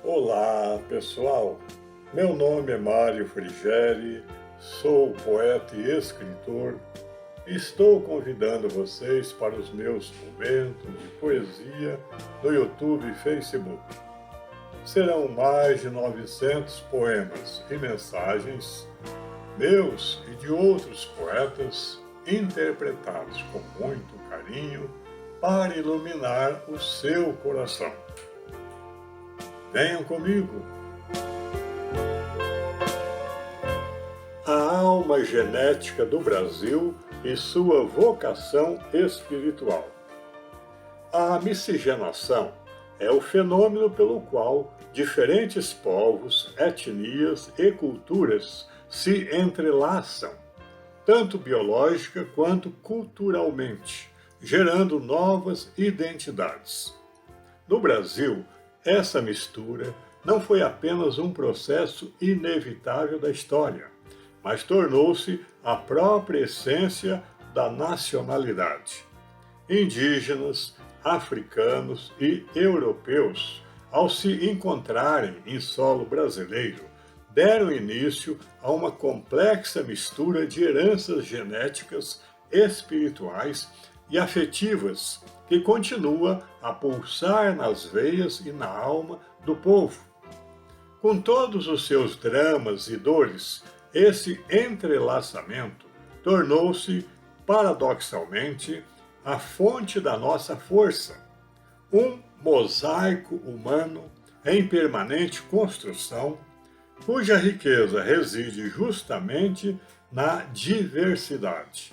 Olá, pessoal. Meu nome é Mário Frigeri, sou poeta e escritor. Estou convidando vocês para os meus momentos de poesia no YouTube e Facebook. Serão mais de 900 poemas e mensagens meus e de outros poetas, interpretados com muito carinho para iluminar o seu coração. Venham comigo! A alma genética do Brasil e sua vocação espiritual. A miscigenação é o fenômeno pelo qual diferentes povos, etnias e culturas se entrelaçam, tanto biológica quanto culturalmente, gerando novas identidades. No Brasil, essa mistura não foi apenas um processo inevitável da história, mas tornou-se a própria essência da nacionalidade. Indígenas, africanos e europeus, ao se encontrarem em solo brasileiro, deram início a uma complexa mistura de heranças genéticas, espirituais e afetivas que continua a pulsar nas veias e na alma do povo. Com todos os seus dramas e dores, esse entrelaçamento tornou-se, paradoxalmente, a fonte da nossa força, um mosaico humano em permanente construção, cuja riqueza reside justamente na diversidade.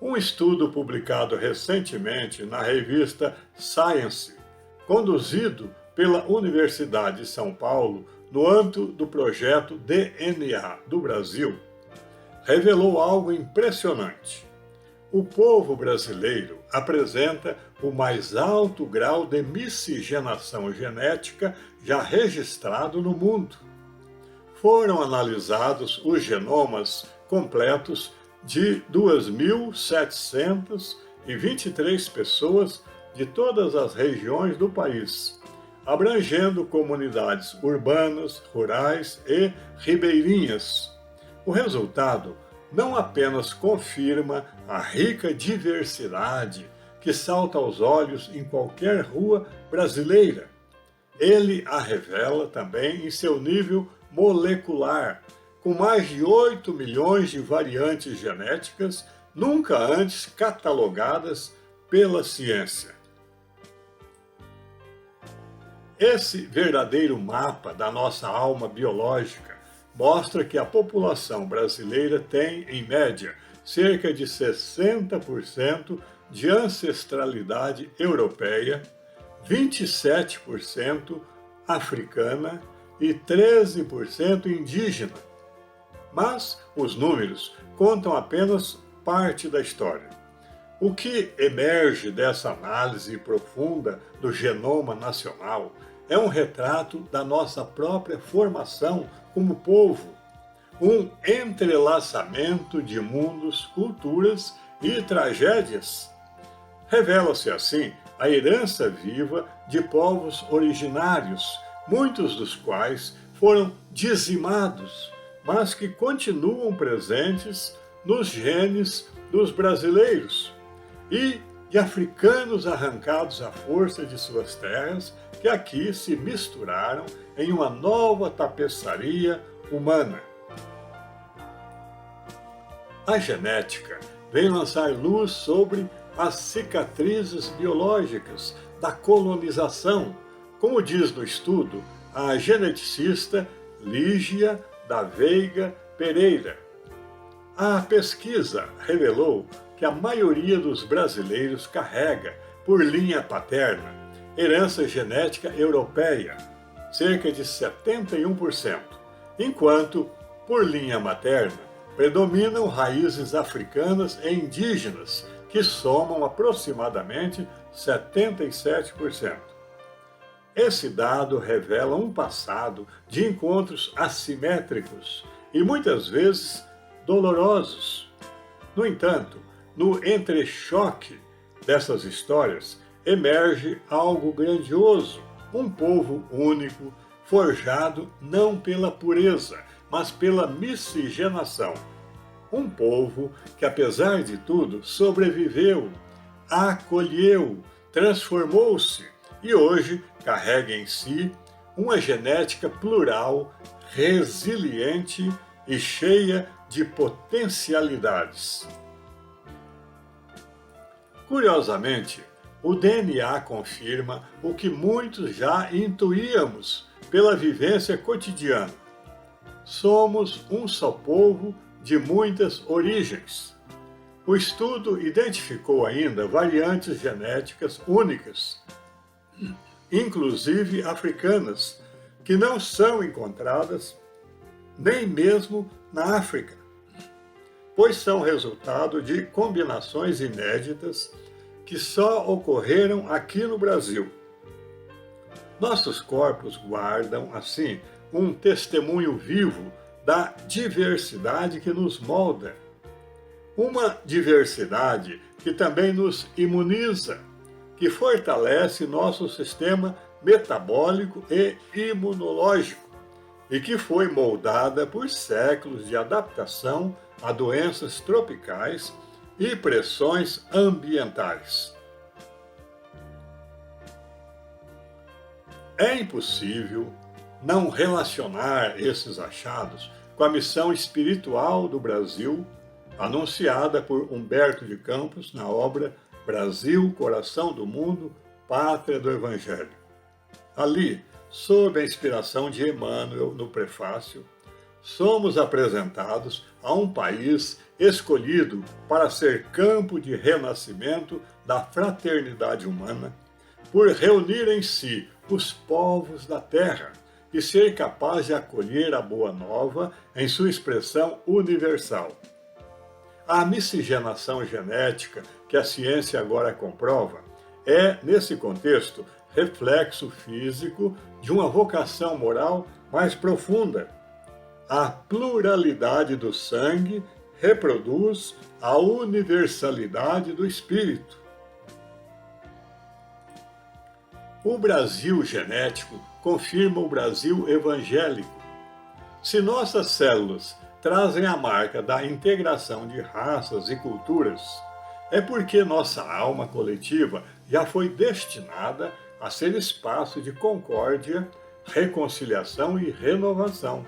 Um estudo publicado recentemente na revista Science, conduzido pela Universidade de São Paulo no âmbito do projeto DNA do Brasil, revelou algo impressionante. O povo brasileiro apresenta o mais alto grau de miscigenação genética já registrado no mundo. Foram analisados os genomas completos de 2.723 pessoas de todas as regiões do país, abrangendo comunidades urbanas, rurais e ribeirinhas. O resultado não apenas confirma a rica diversidade que salta aos olhos em qualquer rua brasileira, ele a revela também em seu nível molecular, com mais de 8 milhões de variantes genéticas nunca antes catalogadas pela ciência. Esse verdadeiro mapa da nossa alma biológica mostra que a população brasileira tem, em média, cerca de 60% de ancestralidade europeia, 27% africana e 13% indígena. Mas os números contam apenas parte da história. O que emerge dessa análise profunda do genoma nacional é um retrato da nossa própria formação como povo, um entrelaçamento de mundos, culturas e tragédias. Revela-se assim a herança viva de povos originários, muitos dos quais foram dizimados, mas que continuam presentes nos genes dos brasileiros, e de africanos arrancados à força de suas terras, que aqui se misturaram em uma nova tapeçaria humana. A genética vem lançar luz sobre as cicatrizes biológicas da colonização, como diz no estudo a geneticista Lígia da Veiga Pereira. A pesquisa revelou que a maioria dos brasileiros carrega, por linha paterna, herança genética europeia, cerca de 71%, enquanto, por linha materna, predominam raízes africanas e indígenas, que somam aproximadamente 77%. Esse dado revela um passado de encontros assimétricos e muitas vezes dolorosos. No entanto, no entrechoque dessas histórias, emerge algo grandioso, um povo único, forjado não pela pureza, mas pela miscigenação. Um povo que, apesar de tudo, sobreviveu, acolheu, transformou-se e hoje carrega em si uma genética plural, resiliente e cheia de potencialidades. Curiosamente, o DNA confirma o que muitos já intuíamos pela vivência cotidiana. Somos um só povo de muitas origens. O estudo identificou ainda variantes genéticas únicas, inclusive africanas, que não são encontradas nem mesmo na África, pois são resultado de combinações inéditas que só ocorreram aqui no Brasil. Nossos corpos guardam, assim, um testemunho vivo da diversidade que nos molda. Uma diversidade que também nos imuniza, que fortalece nosso sistema metabólico e imunológico e que foi moldada por séculos de adaptação a doenças tropicais e pressões ambientais. É impossível não relacionar esses achados com a missão espiritual do Brasil, anunciada por Humberto de Campos na obra Brasil, Coração do Mundo, Pátria do Evangelho. Ali, sob a inspiração de Emmanuel no prefácio, somos apresentados a um país escolhido para ser campo de renascimento da fraternidade humana, por reunir em si os povos da terra e ser capaz de acolher a boa nova em sua expressão universal. A miscigenação genética que a ciência agora comprova é, nesse contexto, reflexo físico de uma vocação moral mais profunda. A pluralidade do sangue reproduz a universalidade do espírito. O Brasil genético confirma o Brasil evangélico. Se nossas células trazem a marca da integração de raças e culturas, é porque nossa alma coletiva já foi destinada a ser espaço de concórdia, reconciliação e renovação.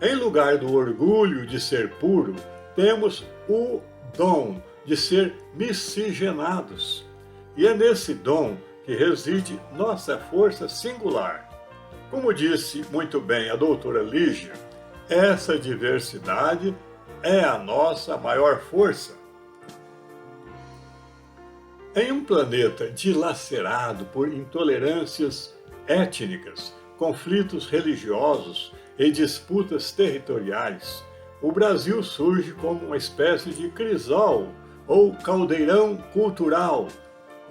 Em lugar do orgulho de ser puro, temos o dom de ser miscigenados. E é nesse dom que reside nossa força singular. Como disse muito bem a doutora Lígia, essa diversidade é a nossa maior força. Em um planeta dilacerado por intolerâncias étnicas, conflitos religiosos e disputas territoriais, o Brasil surge como uma espécie de crisol ou caldeirão cultural,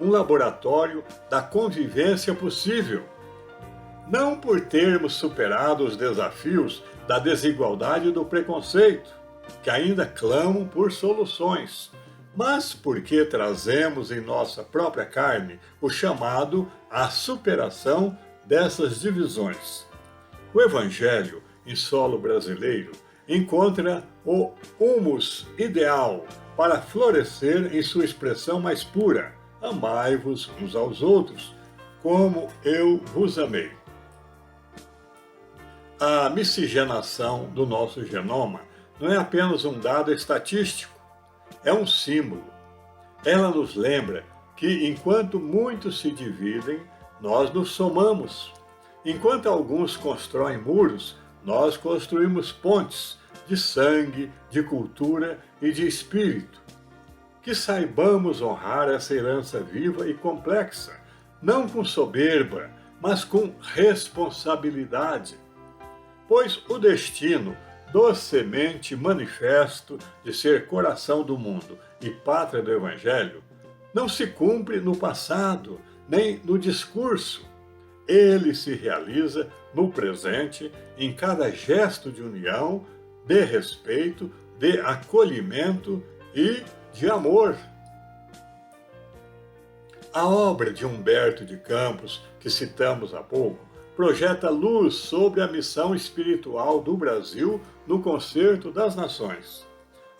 um laboratório da convivência possível. Não por termos superado os desafios da desigualdade e do preconceito, que ainda clamam por soluções, mas porque trazemos em nossa própria carne o chamado à superação dessas divisões. O Evangelho, em solo brasileiro, encontra o humus ideal para florescer em sua expressão mais pura. Amai-vos uns aos outros, como eu vos amei. A miscigenação do nosso genoma não é apenas um dado estatístico, é um símbolo. Ela nos lembra que, enquanto muitos se dividem, nós nos somamos. Enquanto alguns constroem muros, nós construímos pontes de sangue, de cultura e de espírito. Que saibamos honrar essa herança viva e complexa, não com soberba, mas com responsabilidade. Pois o destino docemente manifesto de ser coração do mundo e pátria do Evangelho não se cumpre no passado, nem no discurso. Ele se realiza no presente, em cada gesto de união, de respeito, de acolhimento e de amor. A obra de Humberto de Campos, que citamos há pouco, projeta luz sobre a missão espiritual do Brasil no Concerto das Nações.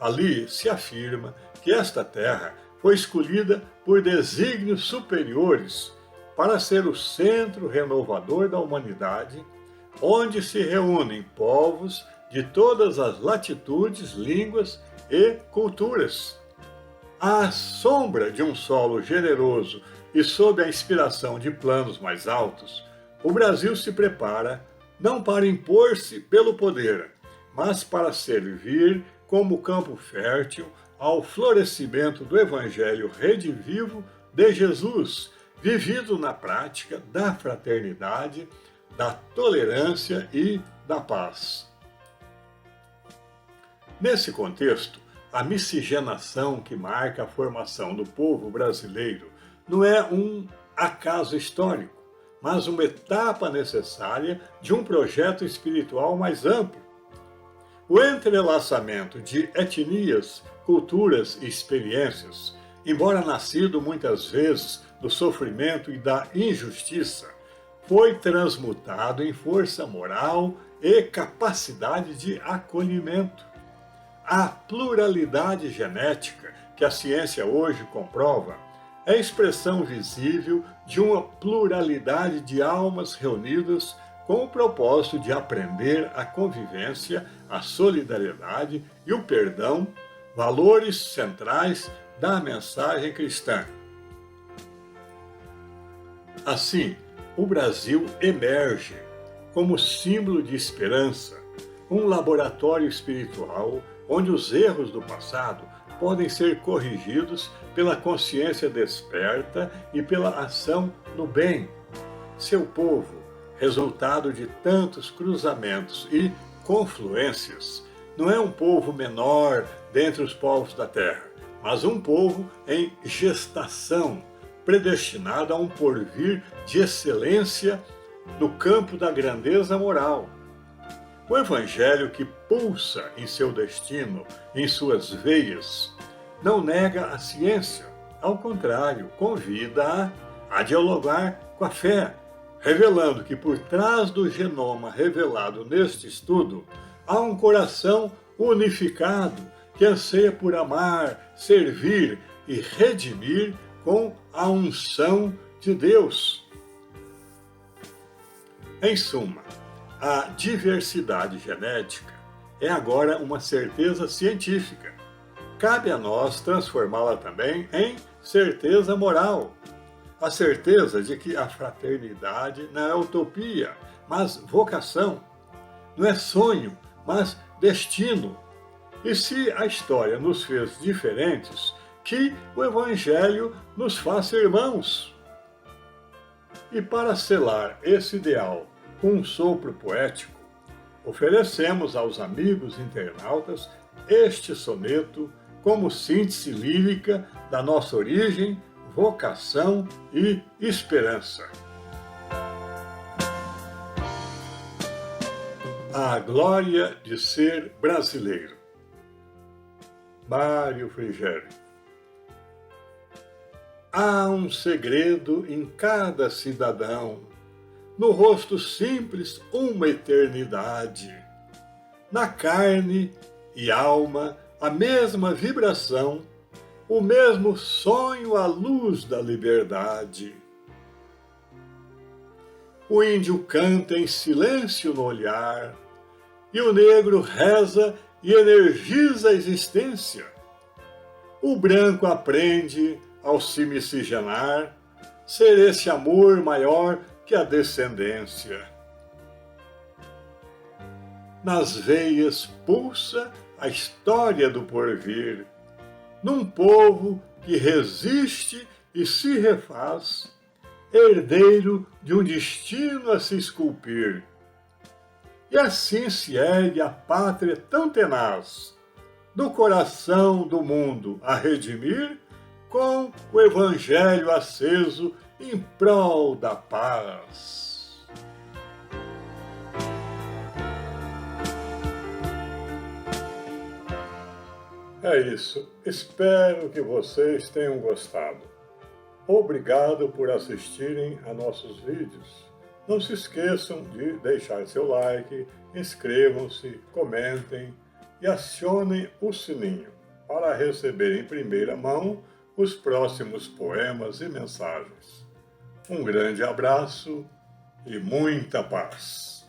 Ali se afirma que esta terra foi escolhida por desígnios superiores para ser o centro renovador da humanidade, onde se reúnem povos de todas as latitudes, línguas e culturas. À sombra de um solo generoso e sob a inspiração de planos mais altos, o Brasil se prepara não para impor-se pelo poder, mas para servir como campo fértil ao florescimento do Evangelho redivivo de Jesus, vivido na prática da fraternidade, da tolerância e da paz. Nesse contexto, a miscigenação que marca a formação do povo brasileiro não é um acaso histórico, mas uma etapa necessária de um projeto espiritual mais amplo. O entrelaçamento de etnias, culturas e experiências, embora nascido muitas vezes do sofrimento e da injustiça, foi transmutado em força moral e capacidade de acolhimento. A pluralidade genética que a ciência hoje comprova é expressão visível de uma pluralidade de almas reunidas com o propósito de aprender a convivência, a solidariedade e o perdão, valores centrais da mensagem cristã. Assim, o Brasil emerge como símbolo de esperança, um laboratório espiritual onde os erros do passado podem ser corrigidos pela consciência desperta e pela ação no bem. Seu povo, resultado de tantos cruzamentos e confluências, não é um povo menor dentre os povos da terra, mas um povo em gestação, predestinado a um porvir de excelência no campo da grandeza moral. O Evangelho que pulsa em seu destino, em suas veias, não nega a ciência, ao contrário, convida a dialogar com a fé, revelando que por trás do genoma revelado neste estudo, há um coração unificado que anseia por amar, servir e redimir com a unção de Deus. Em suma, a diversidade genética é agora uma certeza científica. Cabe a nós transformá-la também em certeza moral. A certeza de que a fraternidade não é utopia, mas vocação. Não é sonho, mas destino. E se a história nos fez diferentes, que o Evangelho nos faça irmãos. E para selar esse ideal com um sopro poético, oferecemos aos amigos internautas este soneto como síntese lírica da nossa origem, vocação e esperança. A glória de ser brasileiro. Mário Frigério. Há um segredo em cada cidadão, no rosto simples uma eternidade, na carne e alma a mesma vibração, o mesmo sonho à luz da liberdade. O índio canta em silêncio no olhar, e o negro reza e energiza a existência. O branco aprende, ao se miscigenar, ser esse amor maior que a descendência. Nas veias pulsa a história do porvir, num povo que resiste e se refaz, herdeiro de um destino a se esculpir. E assim se ergue a pátria tão tenaz, do coração do mundo a redimir, com o Evangelho aceso em prol da paz. É isso. Espero que vocês tenham gostado. Obrigado por assistirem a nossos vídeos. Não se esqueçam de deixar seu like, inscrevam-se, comentem e acionem o sininho para receber em primeira mão os próximos poemas e mensagens. Um grande abraço e muita paz.